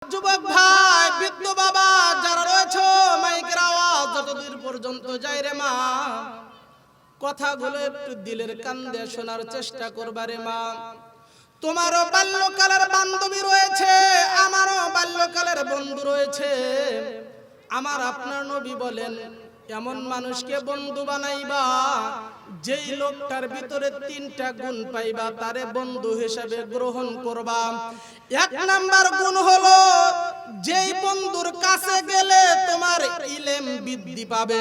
যুবক ভাই, বৃদ্ধ বাবা যারা রয়েছে, মাইকের আওয়াজ যতদূর পর্যন্ত যায় রে মা, কথাগুলো একটু দিলের কান দিয়ে শোনার চেষ্টা করবা রে মা। তোমারও বাল্যকালের বান্ধবী রয়েছে, আমারও বাল্যকালের বন্ধু রয়েছে। আমার আপনার নবী বলেন, এমন মানুষকে বন্ধু বানাইবা যেই লোকটার ভিতরে তিনটা গুণ পাইবা, তারে বন্ধু হিসেবে গ্রহণ করবা। এক নাম্বার গুণ হলো, যেই বন্ধুর কাছে গেলে তোমার ইলম বৃদ্ধি পাবে,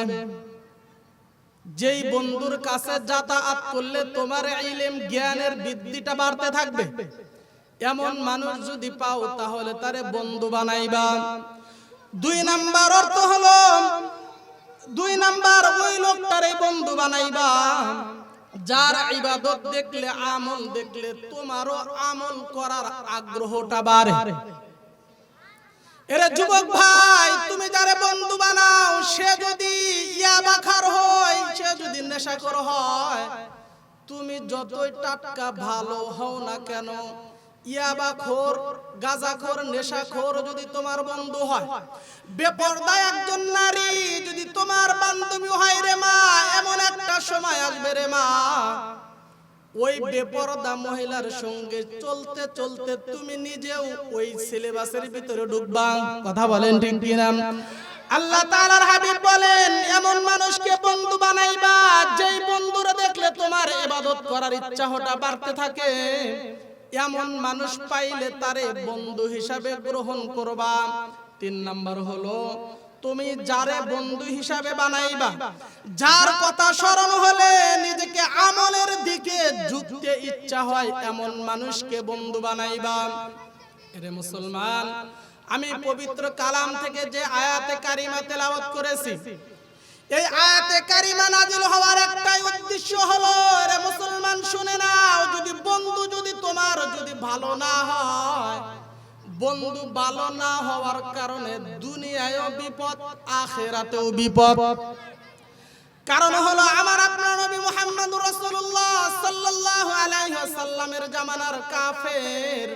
যেই বন্ধুর কাছে যাতায়াত করলে তোমার ইলম জ্ঞানের বৃদ্ধিটা বাড়তে থাকবে, এমন মানুষ যদি পাও তাহলে তারে বন্ধু বানাইবা। দুই নাম্বার অর্থ হলো, দুই নাম্বার ওই লোকটারে বন্ধু বানাইবা যার ইবাদত দেখলে, আমল দেখলে তোমারও আমল করার আগ্রহটা বাড়ে। এরে যুবক ভাই, তুমি যারে বন্ধু বানাও সে যদি ইয়াবাখার হয়, সে যদি নেশাখোর হয়, তুমি যতই টাটকা ভালো হও না কেন, ইয়াবাখোর, গাঁজাখোর, নেশাখোর যদি তোমার বন্ধু হয়, বেপরদা একজন নারী যদি তোমার বান্ধবী হয় রে মা, এমন একটা সময় আসবে রে মা, ওই বেপরদা মহিলার সঙ্গে চলতে চলতে তুমি নিজেও ওই সিলেবাসের ভিতরে ঢুকবা। কথা বলেন ঠিক কিনা? আল্লাহ তাআলার হাবিব বলেন, এমন মানুষকে বন্ধু বানাইবা যেই বন্ধুরা দেখলে তোমার ইবাদত করার ইচ্ছাটা বাড়তে থাকে। এমন মানুষ পাইলে তারে বন্ধু হিসাবে গ্রহণ করবা। তিন নাম্বার হলো, তুমি যারে বন্ধু হিসাবে বানাইবা, যার কথা স্মরণ হলে নিজেকে আমলের দিকে ঝুঁকতে ইচ্ছা হয়, এমন মানুষকে বন্ধু বানাইবা। এরে মুসলমান, আমি পবিত্র কালাম থেকে যে আয়াতে কারিমা তেলাওয়াত করেছি, এই আয়াতে কারিমা নাজিল হওয়ার একটাই উদ্দেশ্য হলো, রে মুসলমান শুনে নাও, যদি বন্ধু যদি তোমার যদি ভালো না হয়, বন্ধু ভালো না হওয়ার কারণে দুনিয়ায়ও বিপদ, আখিরাতেও বিপদ। কারণ হলো, আমার আপনার নবী মুহাম্মদুর রাসূলুল্লাহ সাল্লাল্লাহু আলাইহি ওয়াসাল্লামের জামানার কাফের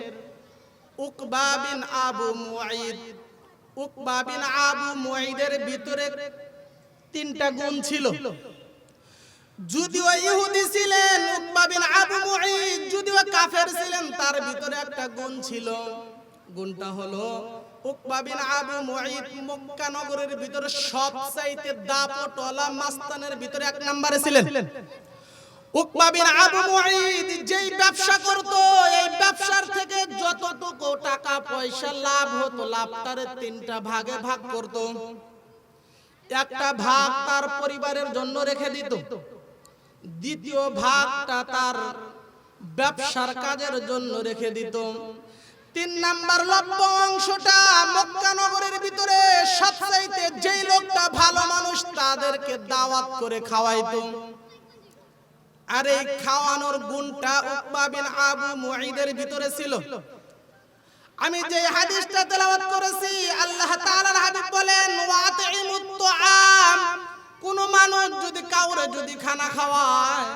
উকবা বিন আবু মুঈদ, উকবা বিন আবু মুঈদের ভিতরে তিনটা গুণ ছিল। যদিও ইহুদি ছিলেন উকবা বিন আবু মুঈদ, যদিও কাফের ছিলেন, তার ভিতরে একটা গুণ ছিল। গুণটা হলো, উকবা বিন আবু মুঈদ মক্কা নগরের ভিতরে সবচাইতে দাপটওয়ালা মাস্তানের ভিতরে এক নম্বরে ছিলেন। উকবা বিন আবু মুঈদ যেই ব্যবসা করত, এই ব্যবসার থেকে যতটুকু টাকা পয়সা লাভ হতো, লাভটারে তিনটা ভাগে ভাগ করত। একটা ভাগ তার পরিবারের জন্য রেখে দিত, দ্বিতীয় ভাগটা তার ব্যবসার কাজের জন্য রেখে দিত, তিন নাম্বার লব্ধ অংশটা মক্কা নগরের ভিতরে সবচাইতে যেই লোকটা ভালো মানুষ তাদেরকে দাওয়াত করে খাওয়াইতো। আর এই খাওয়ানোর গুণটা উকবা বিন আবু মুঈদের ভিতরে ছিল। আমি যে হাদিসটা তেলাওয়াত করেছি, আল্লাহ তাআলার হাবিব বলেন, ওয়াতিমুত তুআম, কোন মানুষ যদি কাউরে যদি খানা খাওয়ায়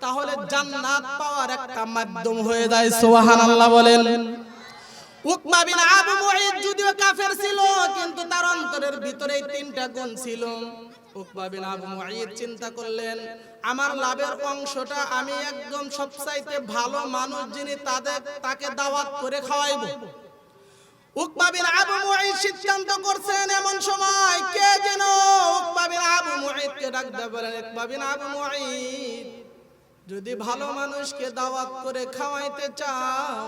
তাহলে জান্নাত পাওয়ার একটা মাধ্যম হয়ে যায়। সুবহানাল্লাহ বলেন। উকবা বিন আবু মুঈদ যদিও কাফের ছিল, কিন্তু তার অন্তরের ভিতরে তিনটা গুণ ছিল। উকবা বিন আবু মুঈদ চিন্তা করলেন, আমার লাভের অংশটা আমি একদম সবচাইতে ভালো মানুষ যিনি তাকে দাওয়াত করে খাওয়াইবো। উকবা বিন আবু মুঈদ সিদ্ধান্ত করছেন, এমন সময় কে যেন উকবা বিন আবু মুঈদকে ডাক দিয়ে বলেন, উকবা বিন আবু মুঈদ, যদি ভালো মানুষকে দাওয়াত করে খাওয়াইতে চাও,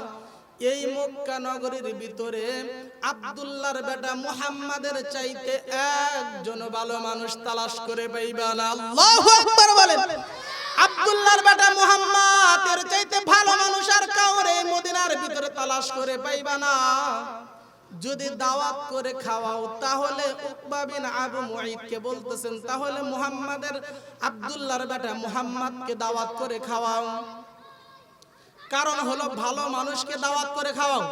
এই মক্কা নগরীর ভিতরে আব্দুল্লাহর বেটা মুহাম্মাদের চাইতে একজন ভালো মানুষ তালাশ করে পাইবা না। আল্লাহু আকবার বলেন। আব্দুল্লাহর বেটা মুহাম্মাদের চাইতে ভালো মানুষ আর কাউরে মদিনার ভিতরে তালাশ করে পাইবা না। যদি দাওয়াত করে খাওয়াও, তাহলে উকবা বিন আবু মুঈদকে বলতেছেন, তাহলে মুহাম্মাদের, আব্দুল্লাহর বেটা মুহাম্মাদকে দাওয়াত করে খাওয়াও। কারণ হলো, ভালো মানুষকে দাওয়াত করে খাওয়াও।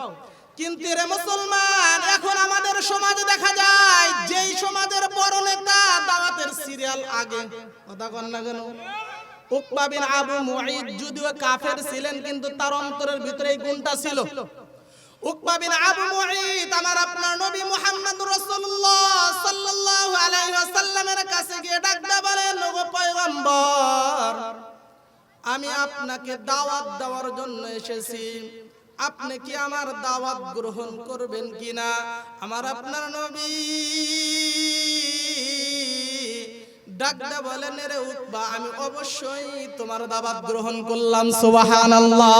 কিন্তু রে মুসলমান, এখন আমাদের সমাজে দেখা যায়, যেই সমাজের বড় নেতা দাওয়াতের সিরিয়াল আগে। কথা কন না কেন? উকবা বিন আবু মুঈদ যদিও কাফের ছিলেন, কিন্তু তার অন্তরের ভিতরে এই গুণটা ছিল। উকবা বিন আবু মুঈত আমার আপনার নবী মুহাম্মদুর রাসূলুল্লাহ সাল্লাল্লাহু আলাইহি ওয়াসাল্লামের কাছে গিয়ে ডাকতে বলেন, ওগো পয়গম্বর, আমি আপনাকে দাওয়াত দেওয়ার জন্য এসেছি, আপনি কি আমার দাওয়াত গ্রহণ করবেন কিনা? আমার আপনার নবী ডাকতে বলেন, রে উকবা, আমি অবশ্যই তোমার দাওয়াত গ্রহণ করলাম। সুবহানাল্লাহ।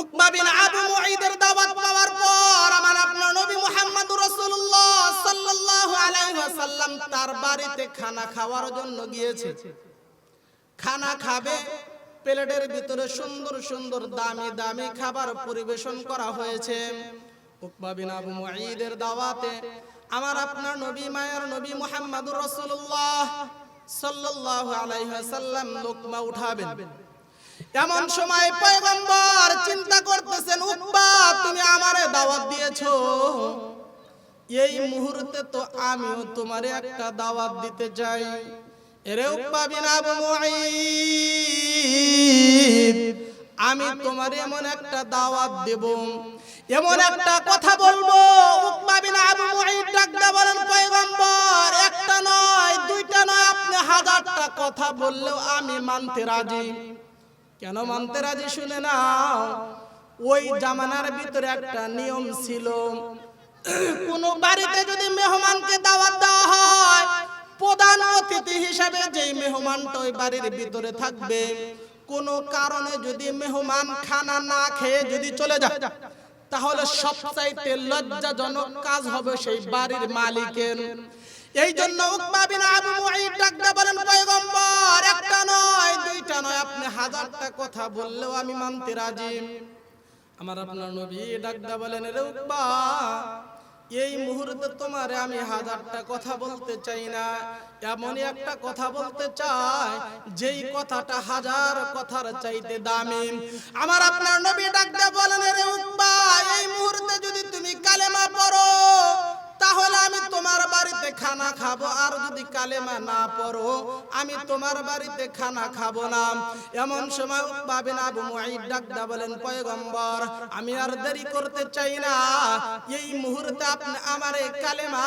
উকবা বিন আবু মুঈদের দাওয়াত পাওয়ার পর আমার আপনার নবী মুহাম্মদুর রাসূলুল্লাহ সাল্লাল্লাহু আলাইহি ওয়াসাল্লাম তার বাড়িতে খানা খাওয়ার জন্য গিয়েছে। খানা খাবে, প্লেটের ভিতরে সুন্দর সুন্দর দামি দামি খাবার পরিবেশন করা হয়েছে। উকবা বিন আবু মুঈদের দাওয়াতে আমার আপনার নবী মায়ের নবী মুহাম্মদুর রাসূলুল্লাহ সাল্লাল্লাহু আলাইহি ওয়াসাল্লাম লোকমা উঠাবেন। এমন সময় পয়গম্বর চিন্তা করতেছেন, উকবা, তুমি আমারে দাওয়াত দিয়েছো, এই মুহূর্তে তো আমিও তোমারে একটা দাওয়াত দিতে চাই। এরে উকবা বিন আবু মুঈদ, আমি তোমারে এমন একটা দাওয়াত দেব, এমন একটা কথা বলবো। উকবা বিন আবু মুঈদ ডাকতে বলেন, পয়গম্বর, একটা নয় দুইটা নয়, আপনি হাজারটা কথা বললেও আমি মানতে রাজি। কেন মানতে রাজি শুনে নাও। ওই জামানার ভিতরে একটা নিয়ম ছিল, কোন বাড়িতে যদি মেহমানকে দাওয়াত দেওয়া হয়, প্রধান অতিথি হিসাবে যেই মেহমানটা ওই বাড়ির ভিতরে থাকবে, কোন কারণে যদি মেহমান খানা না খেয়ে যদি চলে যায়, তাহলে সবচাইতে লজ্জাজনক কাজ হবে সেই বাড়ির মালিকের। এই জন্য উকবা বিন আবু মুঈদ ডাকতে বলেন, পয়গম্বর, একটা নয় দুইটা নয়, আপনি হাজারটা কথা বললেও আমি মানতে রাজি। আমার আপনার নবী ডাকতে বলেন, রে উকবা, এই মুহূর্তে তোমারে আমি হাজারটা কথা বলতে চাই না, এমনই একটা কথা বলতে চাই যেই কথাটা হাজার কথার চাইতে দামি। আমার আপনার নবী ডাকতে বলেন, রে উকবা, এই মুহূর্তে যদি তুমি কালেমা পড়ো তাহলে আমি তোমার বাড়িতে খানা খাবো, আর যদি কালেমা না পড়ো আমি তোমার বাড়িতে খানা খাবো না। এমন সময় উকবা বিন আবু মুঈদ ডাকতে বলেন, পয়গম্বর, আমি আর দেরি করতে চাই না, এই মুহূর্তে আপনি আমারে কালেমা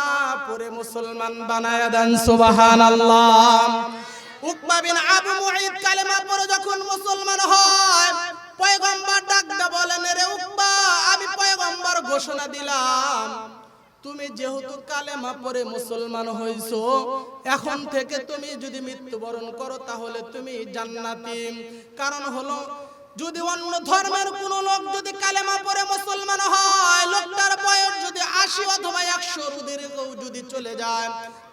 পড়ে মুসলমান বানায়া দেন। সুবহানাল্লাহ। উকবা বিন আবু মুঈদ কালেমা পড়ে যখন মুসলমান হয়, পয়গম্বর ডাকতে বলেন, রে উকবা, আমি পয়গম্বর ঘোষণা দিলাম, তুমি যেহেতু কালেমা পড়ে মুসলমান হইছো, এখন থেকে তুমি যদি মৃত্যুবরণ করো তাহলে তুমি জান্নাতি। কারণ হলো, যদি অন্য ধর্মের কোন লোক যদি কালেমা পড়ে মুসলমান হয়, লোকটার বয়স যদি 80 অথবা 100 দীর্ঘও যদি চলে যায়,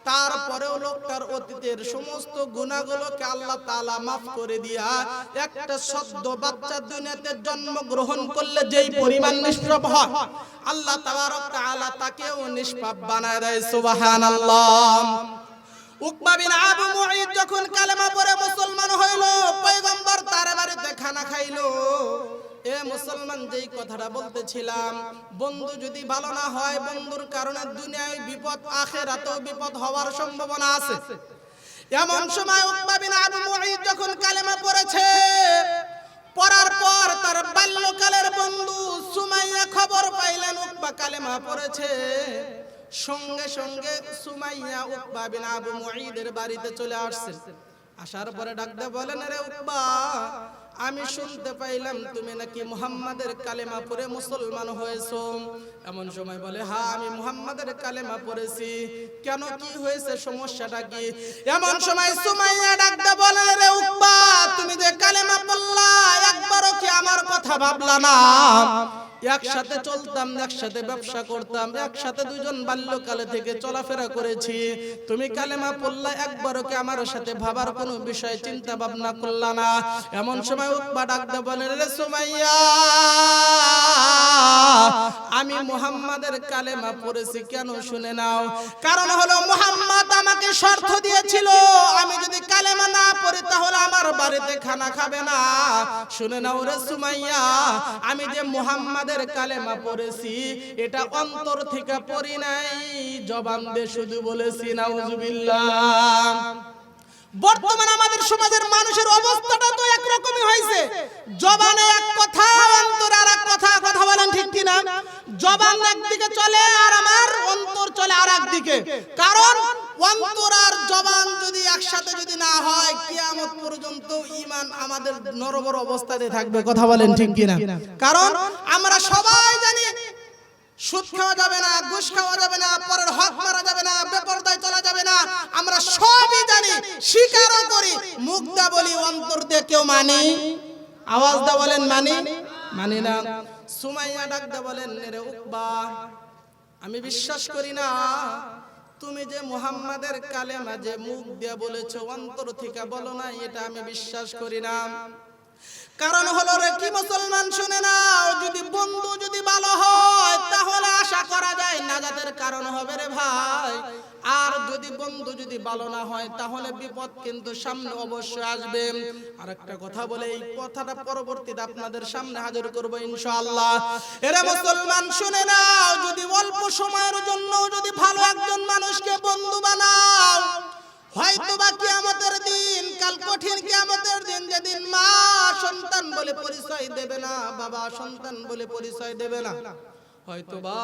তারপরেও লোকটার অতীতের সমস্ত গুনাহগুলোকে আল্লাহ তাআলা মাফ করে দিয়া একটা সদ্য বাচ্চা দুনিয়াতে জন্মগ্রহণ করলে যেই পরিমাণ নিষ্পাপ হয়, আল্লাহ তাবারক তাআলা তাকেও নিষ্পাপ বানায় দেয়। সুবহানাল্লাহ। উকবা বিন আবু মুঈদ যখন কালেমা পড়ে মুসলমান হইল, পয়গম্বর তার বাড়িতে খানা খাইলো। এ মুসলমান, যেই কথাটা বলতেছিলাম, বন্ধু যদি ভালো না হয়, বন্ধুর কারণে দুনিয়ায় বিপদ, আখিরাতেও বিপদ হওয়ার সম্ভাবনা আছে। এমন সময় উকবা বিন আবু মুঈদ যখন কালেমা পড়েছে, পড়ার পর তার বাল্যকালের বন্ধু সুমাইয়া খবর পাইলেন উকবা কালেমা পড়েছে। সঙ্গে সঙ্গে সুমাইয়া উকবা বিন আবু মুঈদের বাড়িতে চলে আসছেন। আসার পরে ডাকতে বলেন, রে উকবা, আমি শুনতে পাইলাম তুমি নাকি মুহাম্মাদের কালেমা পড়ে মুসলমান হয়েছো। এমন সময় বলে, হ্যাঁ, আমি মুহাম্মাদের কালেমা পড়েছি। কেন, কি হয়েছে, সমস্যাটা কি? এমন সময় সুমাইয়া ডাকতে বলে, রে উকবা, তুমি যে কালেমা পড়লা, একবারও কি আমার কথা ভাবলা না? একসাথে চলতাম, একসাথে ব্যবসা করতাম, একসাথে দুজন বাল্যকালে থেকে চলাফেরা করেছি, তুমি কালেমা পড়লা, একবারও কি আমার সাথে ভাবার কোনো বিষয় চিন্তা ভাবনা করলা না? এমন সময় উকবা ডাকতে বলে, রে সুমাইয়া, আমি মুহাম্মাদের কালেমা পড়েছি। কেন, শুনে নাও। কারণ হলো, মুহাম্মদ আমাকে শর্ত দিয়েছিল, আমি যদি কালেমা না পড়ি তাহলে আমার বাড়িতে খানা খাবে না। শুনে নাও রে সুমাইয়া, আমি যে মুহাম্মাদের কালেমা পড়েছি, এটা অন্তর থেকে পড়ি নাই, জবান দিয়ে শুধু বলেছি নাউজুবিল্লাহ। বর্তমানে আমাদের সমাজের মানুষের অবস্থাটা তো একরকমই হয়েছে, জবানে এক কথা অন্তরে আর এক কথা। কথা বলেন ঠিক কিনা? জবান একদিকে চলে আর আমার অন্তর চলে আর একদিকে। কারণ অন্তর আর জবান যদি একসাথে যদি না হয়, কিয়ামত পর্যন্ত ঈমান আমাদের নরবর অবস্থাতে থাকবে। কথা বলেন ঠিক কিনা? কারণ আমরা সবাই জানি সুদ খাওয়া যাবে না, ঘুষ খাওয়া যাবে না, পরের হক মারা যাবে না, বেপরদায় চলা যাবে না। আমরা সবই জানি, স্বীকারও করি, মুখ দিয়ে বলি, অন্তর দিয়ে কেউ মানি? আওয়াজ দিয়ে বলেন মানি? মানি না। সুমাইয়া ডাক দিয়ে বলেন, রে উকবা, আমি বিশ্বাস করি না তুমি যে মুহাম্মাদের কালেমা যে মুখ দিয়ে বলেছো অন্তর থেকে বলো না, এটা আমি বিশ্বাস করি না। কারণ হলো রে কি মুসলমান, শুনে নাও, যদি বন্ধু যদি ভালো হয় তাহলে আশা করা যায় নাজাতের কারণ হবে রে ভাই। আর যদি বন্ধু যদি ভালো না হয় তাহলে বিপদ কিন্তু সামনে অবশ্যই আসবে। আর একটা কথা বলে এই কথাটা পরবর্তীতে আপনাদের সামনে হাজির করব ইনশাআল্লাহ। এরে মুসলমান শুনে নাও, যদি অল্প সময়ের জন্য যদি ভালো একজন মানুষকে বন্ধু বানাও, হয়তো বা কিয়ামতের দিন, কাল কঠিন কিয়ামতের দিন, যেদিন মা সন্তান বলে পরিচয় দেবে না, বাবা সন্তান বলে পরিচয় দেবে না, হয়তো বা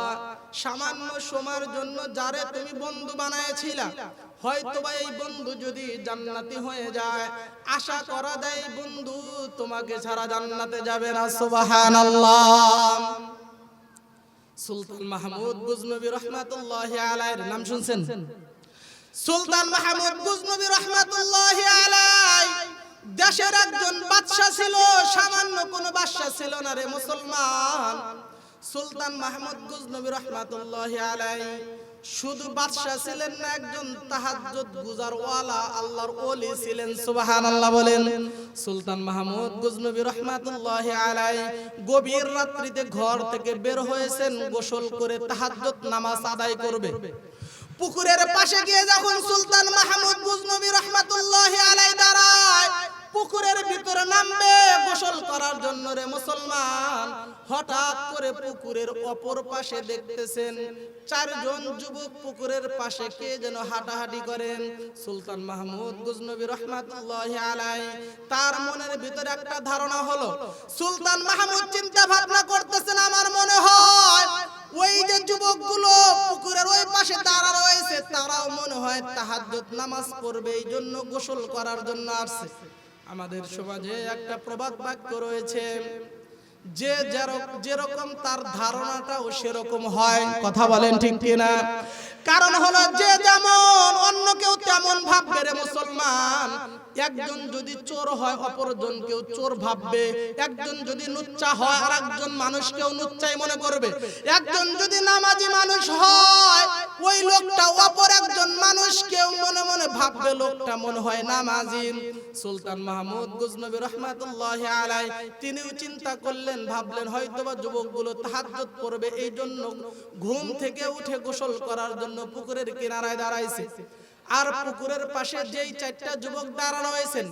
সামান্য সময়ের জন্য যারে তুমি বন্ধু বানায়েছিলা, হয়তো বা এই বন্ধু যদি জান্নাতি হয়ে যায়, আশা করা যায় বন্ধু তোমাকে ছাড়া জান্নাতে যাবে না। সুবহানাল্লাহ। সুলতান মাহমুদ গজনবী রহমাতুল্লাহি আলাইহির নাম শুনছেন? সুলতান মাহমুদ গজনবী রহমাতুল্লাহি আলাইহি দেশের একজন বাদশা ছিল, সামান্য কোনো বাদশা ছিল না রে মুসলমান। সুলতান মাহমুদ গজনবী রহমাতুল্লাহি আলাইহি শুধু বাদশা ছিলেন না, একজন তাহাজ্জুদ গুজারওয়ালা আল্লাহর ওলি ছিলেন। সুবহানাল্লাহ বলেন। সুলতান মাহমুদ গজনবী রহমাতুল্লাহি আলাইহি গভীর রাত্রিতে ঘর থেকে বের হয়েছেন গোসল করে তাহাজ্জুদ নামাজ আদায় করবে। পুকুরের পাশে গিয়ে যখন সুলতান মাহমুদ গজনবী রহমাতুল্লাহি আলাইহি দাঁড়ায়, পুকুরের ভিতরে নামবে গোসল করার জন্য রে মুসলমান, হঠাৎ করে পুকুরের অপর পাশে দেখতেছেন চারজন যুবক পুকুরের পাশে কে যেন হাঁটাহাঁটি করেন। সুলতান মাহমুদ গজনবী রহমাতুল্লাহি আলাইহি তার মনের ভিতরে একটা ধারণা হলো। সুলতান মাহমুদ চিন্তা ভাবনা করতেছেন, আমার মনে হয় ওই যে যুবকগুলো পুকুরের ওই পাশে দাঁড়া রয়েছে, তারাও মনে হয় তাহাজ্জুদ নামাজ পড়বে, এই জন্য গোসল করার জন্য আসছে। আমাদের সমাজে একটা প্রবাদ বাক্য রয়েছে, যে যেরকম তার ধারণাটাও সেরকম হয়। কথা বলেন ঠিক কিনা? কারণ হলো যে যেমন অন্য কেউ তেমন ভাববে রে মুসলমান। একজন যদি চোর হয় অপরজন কেউ চোর ভাববে, একজন যদি লুচ্চা হয় আর একজন মানুষকেও লুচ্চাই মনে করবে, একজন যদি নামাজি মানুষ হয় ওই লোকটা অপর একজন মানুষকেও মনে মনে ভাববে লোকটা মনে হয় নামাজি। সুলতান মাহমুদ গজনবী রহমাতুল্লাহি আলাইহি তিনিও চিন্তা করলেন, ভাবলেন হয়তোবা যুবকগুলো তাহাজ্জুদ পড়বে, এই জন্য ঘুম থেকে উঠে গোসল করার জন্য পুকুরের কিনারায় দাঁড়াইছে। আর পুকুরের পাশে যেই চারটা যুবক দাঁড়ানো হয়েছেন,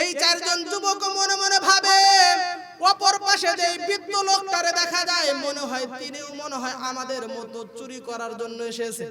এই চারজন যুবক মনে মনে ভাবে অপর পাশে যেই বৃদ্ধ লোকটারে দেখা যায়, মনে হয় তিনিও মনে হয় আমাদের মতো চুরি করার জন্য এসেছে।